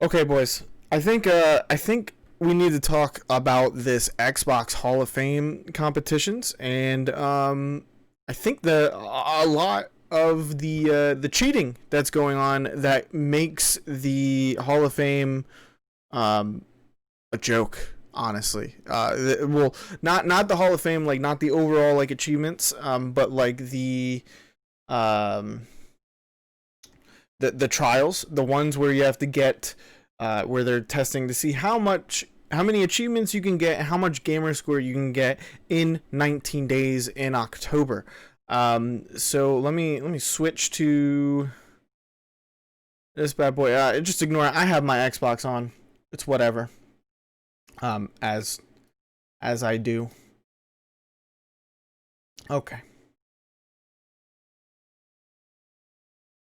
Okay, boys. I think we need to talk about this Xbox Hall of Fame competitions, and I think a lot of the cheating that's going on that makes the Hall of Fame um, a joke. Honestly, well, not the Hall of Fame, like not the overall like achievements, but like um, the trials, the ones where you have to get where they're testing to see how many achievements you can get, how much gamer score you can get in 19 days in October. So let me switch to this bad boy. Just ignore it. I have my Xbox on. It's whatever. As I do. Okay.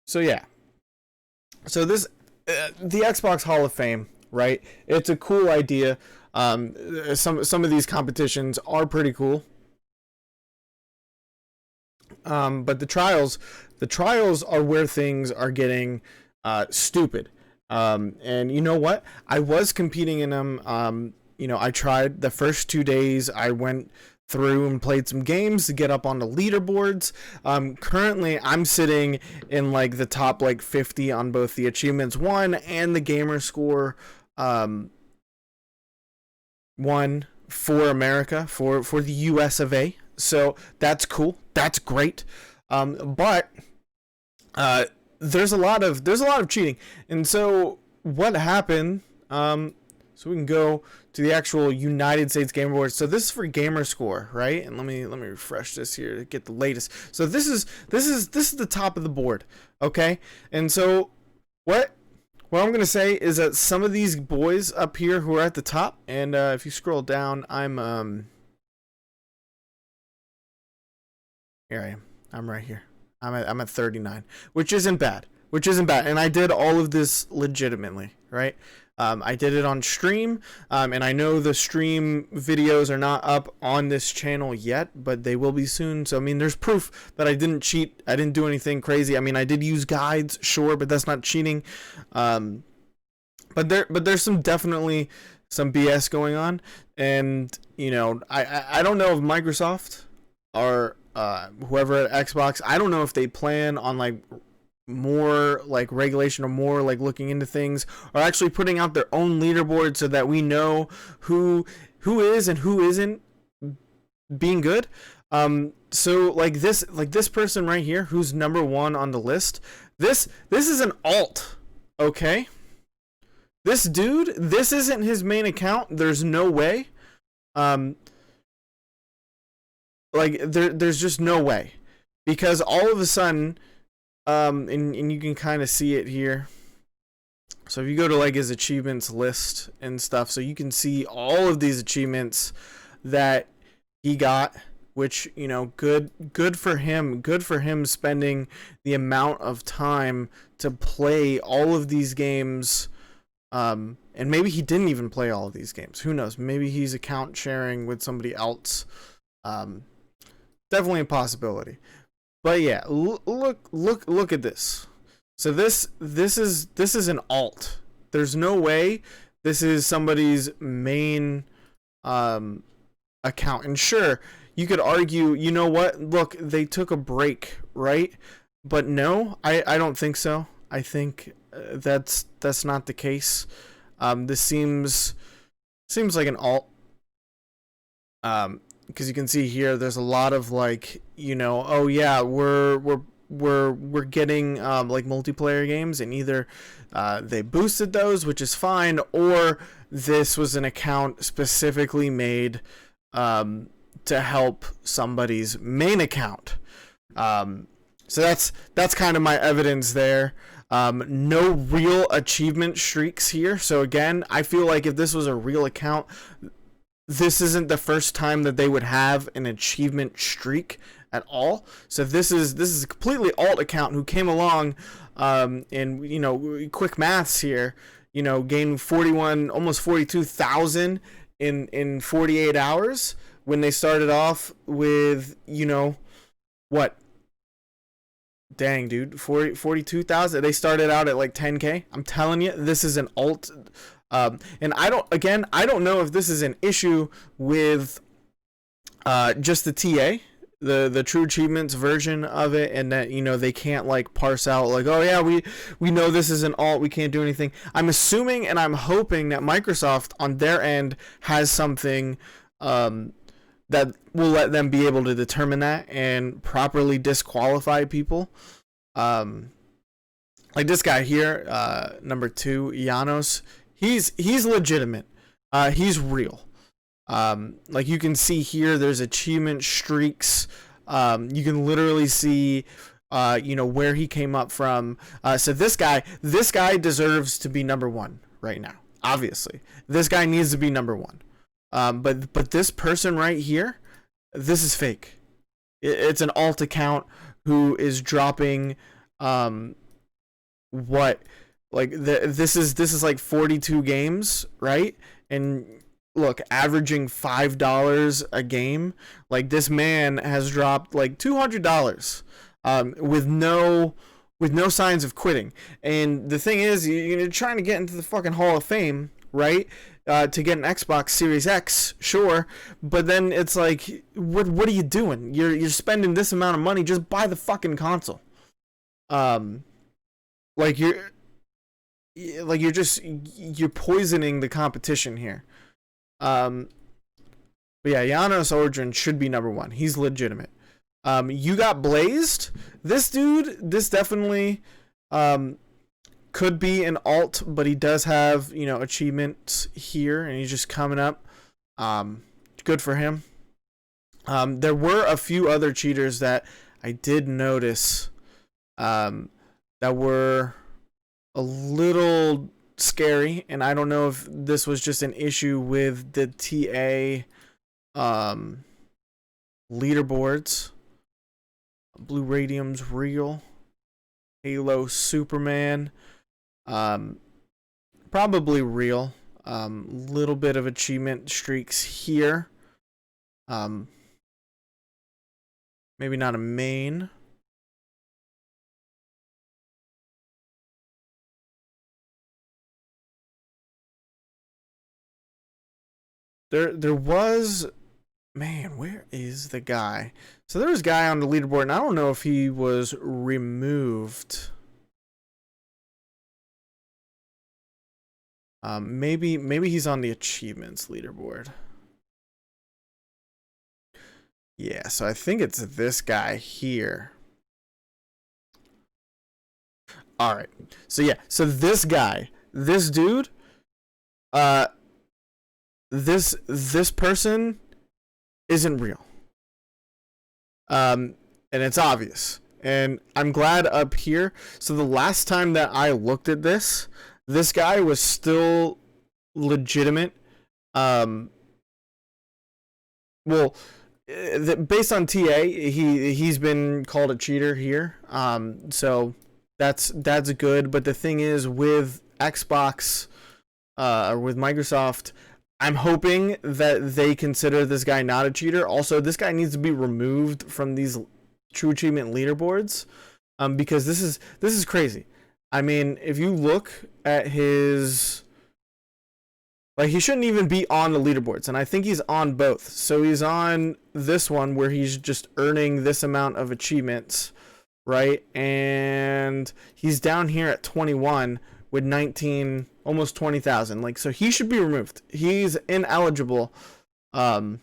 So yeah. So this the Xbox Hall of Fame, right? It's a cool idea. Some of these competitions are pretty cool. But the trials are where things are getting stupid. And you know what? I was competing in them. I tried the first 2 days. I went through and played some games to get up on the leaderboards. Currently, I'm sitting in like the top like 50 on both the achievements one and the gamer score one for America for the U.S. of A. So that's cool. That's great. But there's a lot of cheating, and so what happened? So we can go to the actual United States Gamer Awards. So this is for gamer score, right? And let me refresh this here to get the latest. So this is the top of the board, okay? And so what I'm gonna say is that some of these boys up here who are at the top, and if you scroll down, here I am. I'm right here. I'm at 39, which isn't bad. Which isn't bad. And I did all of this legitimately, right? I did it on stream, and I know the stream videos are not up on this channel yet, but they will be soon. So I mean, there's proof that I didn't cheat. I didn't do anything crazy. I mean, I did use guides, sure, but that's not cheating. Um, but there's some definitely some BS going on, and I don't know if Microsoft or whoever at Xbox, I don't know if they plan on like more like regulation or more like looking into things or actually putting out their own leaderboard so that we know who is and who isn't being good. So like this person right here who's number one on the list, this is an alt, okay? This dude, this isn't his main account. There's no way. Um, there's just no way, because all of a sudden, and you can kind of see it here. So if you go to like his achievements list and stuff, so you can see all of these achievements that he got, which good for him. Good for him spending the amount of time to play all of these games. And maybe he didn't even play all of these games. Who knows? Maybe he's account sharing with somebody else. Um, Definitely a possibility. But yeah, look at this. So this is an alt. There's no way this is somebody's main account. And sure, you could argue, you know what? Look, they took a break, right? But no, I don't think so. I think that's not the case. This seems like an alt. Because you can see here, there's a lot of like, oh yeah, we're getting like multiplayer games, and either they boosted those, which is fine, or this was an account specifically made to help somebody's main account. So that's kind of my evidence there. No real achievement streaks here. So again, I feel like if this was a real account, this isn't the first time that they would have an achievement streak at all. So this is a completely alt account who came along, and quick maths here, gained 41, almost 42,000 in 48 hours when they started off with what Dang, dude, 42,000. They started out at like 10K. I'm telling you, this is an alt. And I don't know if this is an issue with just the TA, the True Achievements version of it, and that, you know, they can't like parse out like, oh yeah, we know this is an alt, we can't do anything. I'm assuming and I'm hoping that Microsoft on their end has something that will let them be able to determine that and properly disqualify people. Like this guy here, number 2, Janos, he's legitimate. He's real. Like you can see here, there's achievement streaks. You can literally see, you know, where he came up from. So this guy deserves to be number 1 right now. Obviously, this guy needs to be number 1. But this person right here, this is fake. It's an alt account who is dropping, what, like this is like 42 games, right? And look, averaging $5 a game. Like this man has dropped like $200, with no signs of quitting. And the thing is, you're trying to get into the fucking Hall of Fame, right? To get an Xbox Series X, sure, but then it's like, what are you doing? You're spending this amount of money, just buy the fucking console. Like you're poisoning the competition here. But yeah, Janos Ordrin should be number 1. He's legitimate. You got Blazed. This dude, this definitely could be an alt, but he does have, you know, achievements here, and he's just coming up. Good for him. There were a few other cheaters that I did notice that were a little scary, and I don't know if this was just an issue with the TA leaderboards. Blue Radium's real. Halo Superman. Probably real. Little bit of achievement streaks here. Maybe not a main. There was, man, where is the guy? So there was a guy on the leaderboard, and I don't know if he was removed. Maybe he's on the achievements leaderboard. Yeah, so I think it's this guy here. All right. So yeah, so this guy, this dude, this person isn't real. And it's obvious. And I'm glad up here. So the last time that I looked at this guy was still legitimate. Well, based on TA, he's been called a cheater here. So that's good. But the thing is, with Xbox, or with Microsoft, I'm hoping that they consider this guy not a cheater. Also, this guy needs to be removed from these True Achievement leaderboards, because this is crazy. I mean, if you look at his, like, he shouldn't even be on the leaderboards, and I think he's on both. So he's on this one where he's just earning this amount of achievements, right? And he's down here at 21 with 19, almost 20,000. Like, so he should be removed. He's ineligible. So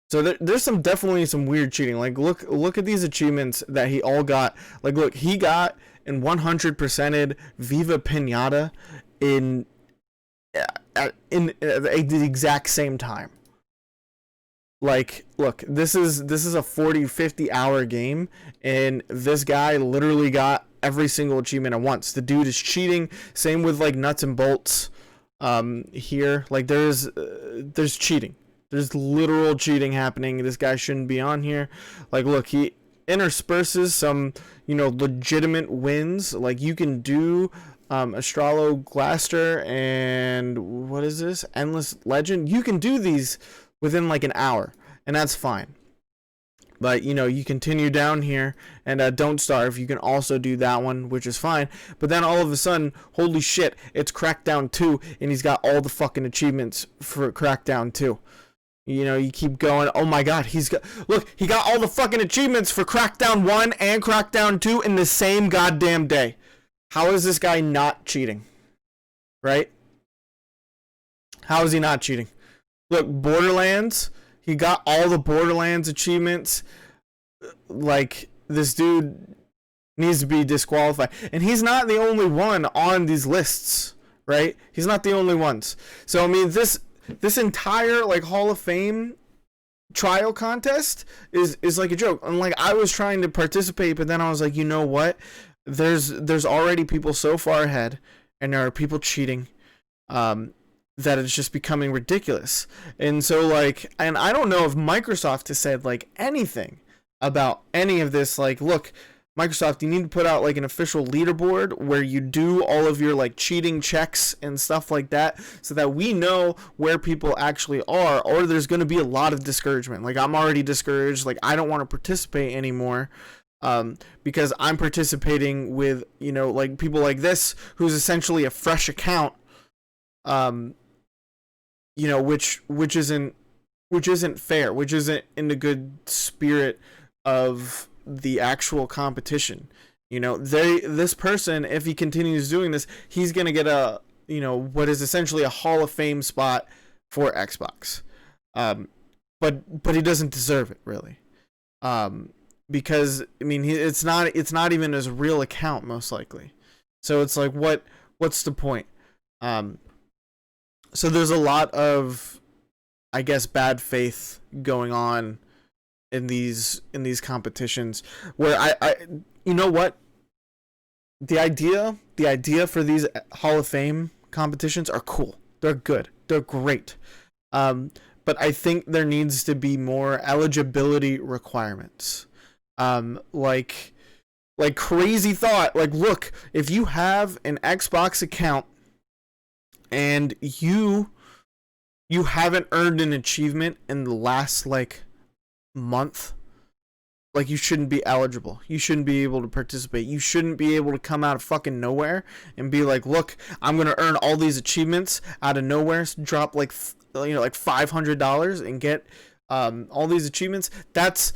there's definitely some weird cheating. Like, look at these achievements that he all got. Like, look, he got in 100%ed Viva Pinata in the exact same time. Like, look, this is a 40-50 hour game, and this guy literally got every single achievement at once. The dude is cheating. Same with like Nuts and Bolts here. Like, there's cheating. There's literal cheating happening. This guy shouldn't be on here. Like, look, he intersperses some, you know, legitimate wins. Like, you can do Astralo Glaster and what is this? Endless Legend. You can do these within like an hour, and that's fine. But, you know, you continue down here, and Don't Starve, you can also do that one, which is fine. But then all of a sudden, holy shit, it's Crackdown 2, and he's got all the fucking achievements for Crackdown 2. You know, you keep going, oh my god, he got all the fucking achievements for Crackdown 1 and Crackdown 2 in the same goddamn day. How is this guy not cheating? Right? How is he not cheating? Look, Borderlands, he got all the Borderlands achievements. Like, this dude needs to be disqualified. And he's not the only one on these lists, right? He's not the only ones. So, I mean, this entire, like, Hall of Fame trial contest is like a joke. And, like, I was trying to participate, but then I was like, you know what? There's already people so far ahead, and there are people cheating. That it's just becoming ridiculous. And so, like, and I don't know if Microsoft has said, like, anything about any of this. Like, look, Microsoft, you need to put out, like, an official leaderboard where you do all of your, like, cheating checks and stuff like that, so that we know where people actually are, or there's going to be a lot of discouragement. Like, I'm already discouraged. Like, I don't want to participate anymore. Because I'm participating with, you know, like, people like this, who's essentially a fresh account, you know, which isn't fair, which isn't in the good spirit of the actual competition. You know, this person, if he continues doing this, he's gonna get a, you know, what is essentially a Hall of Fame spot for Xbox. But he doesn't deserve it, really. Because I mean, it's not even his real account, most likely. So it's like, what's the point? So there's a lot of, I guess, bad faith going on in these competitions, where I you know what, the idea for these Hall of Fame competitions are cool. They're good. They're great. But I think there needs to be more eligibility requirements. Like crazy thought. Like, look, if you have an Xbox account and you haven't earned an achievement in the last, like, month, like, you shouldn't be eligible. You shouldn't be able to participate. You shouldn't be able to come out of fucking nowhere and be like, look, I'm gonna earn all these achievements out of nowhere, drop, like, you know, like $500 and get all these achievements. That's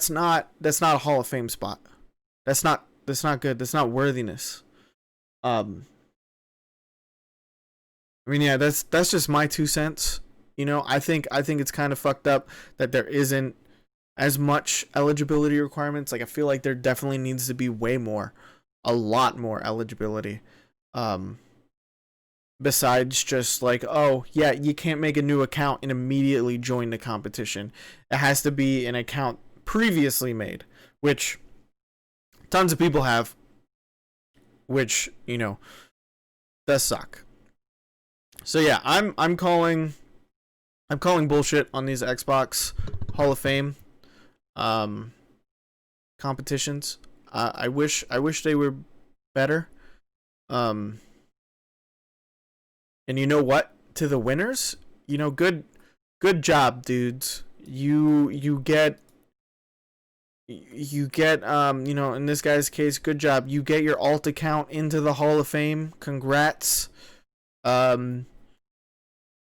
not a Hall of Fame spot. That's not good. That's not worthiness. I mean, yeah, that's just my 2 cents. You know, I think it's kind of fucked up that there isn't as much eligibility requirements. Like, I feel like there definitely needs to be a lot more eligibility. Besides just like, oh yeah, you can't make a new account and immediately join the competition. It has to be an account previously made, which tons of people have, which, you know, does suck. So yeah, I'm calling bullshit on these Xbox Hall of Fame competitions. I wish they were better. And you know what? To the winners, you know, good job, dudes. You get you know, in this guy's case, good job. You get your alt account into the Hall of Fame. Congrats.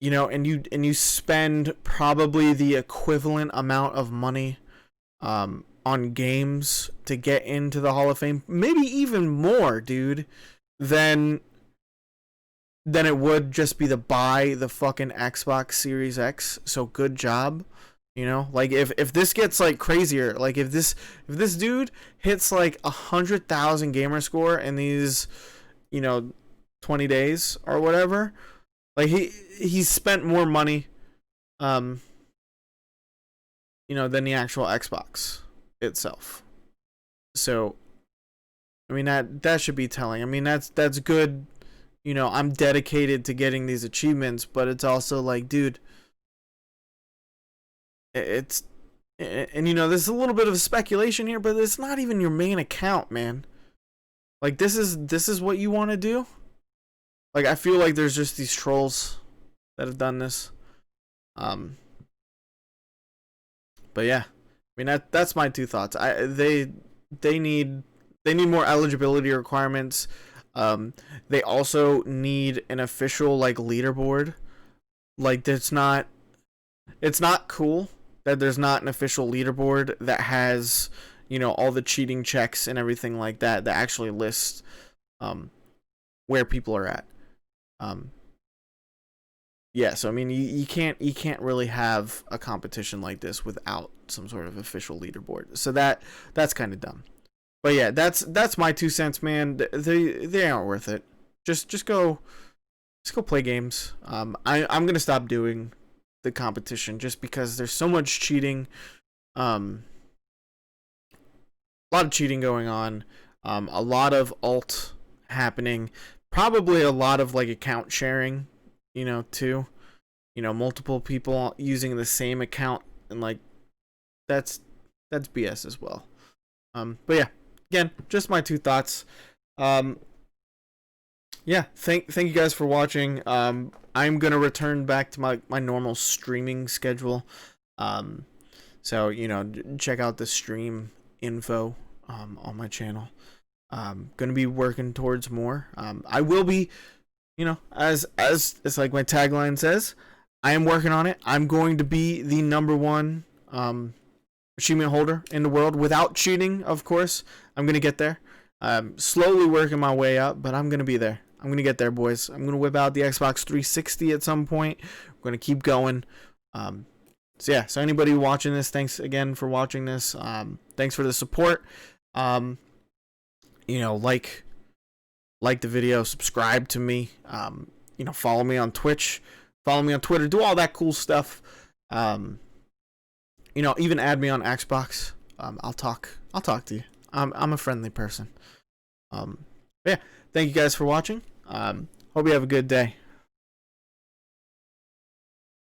You know, and you spend probably the equivalent amount of money on games to get into the Hall of Fame, maybe even more, dude, than it would just be to buy the fucking Xbox Series X. So good job. You know, like, if this gets, like, crazier, like, if this dude hits, like, 100,000 gamer score in these, you know, 20 days or whatever, like, he's spent more money, you know, than the actual Xbox itself. So, I mean, that should be telling. I mean, that's good. You know, I'm dedicated to getting these achievements, but it's also like, dude, and you know, there's a little bit of speculation here, but it's not even your main account, man. Like, this is what you want to do? Like, I feel like there's just these trolls that have done this. But yeah, mean, that's my two thoughts. They need more eligibility requirements. They also need an official like leaderboard. Like it's not cool that there's not an official leaderboard that has, you know, all the cheating checks and everything like that that actually lists where people are at. Um, yeah, so I mean, you can't really have a competition like this without some sort of official leaderboard. So that's kind of dumb. But yeah, that's my 2 cents, man. They aren't worth it. Just go play games. I'm gonna stop doing the competition just because there's so much cheating. A lot of cheating going on. A lot of alt happening. Probably a lot of like account sharing, you know, too. You know, multiple people using the same account, and like that's BS as well. But yeah, again, just my two thoughts. Yeah, thank you guys for watching. I'm gonna return back to my normal streaming schedule. So you know, check out the stream info on my channel. Gonna be working towards more. I will be, you know, as it's like my tagline says, I am working on it. I'm going to be the #1 achievement holder in the world without cheating, of course. I'm gonna get there. Slowly working my way up, but I'm gonna be there. I'm gonna get there, boys. I'm gonna whip out the Xbox 360 at some point. I'm gonna keep going. So yeah, so anybody watching this, thanks again for watching this. Thanks for the support. You know, like the video, subscribe to me. You know, follow me on Twitch, follow me on Twitter, do all that cool stuff. You know, even add me on Xbox. I'll talk to you. I'm a friendly person. Yeah, thank you guys for watching. Hope you have a good day.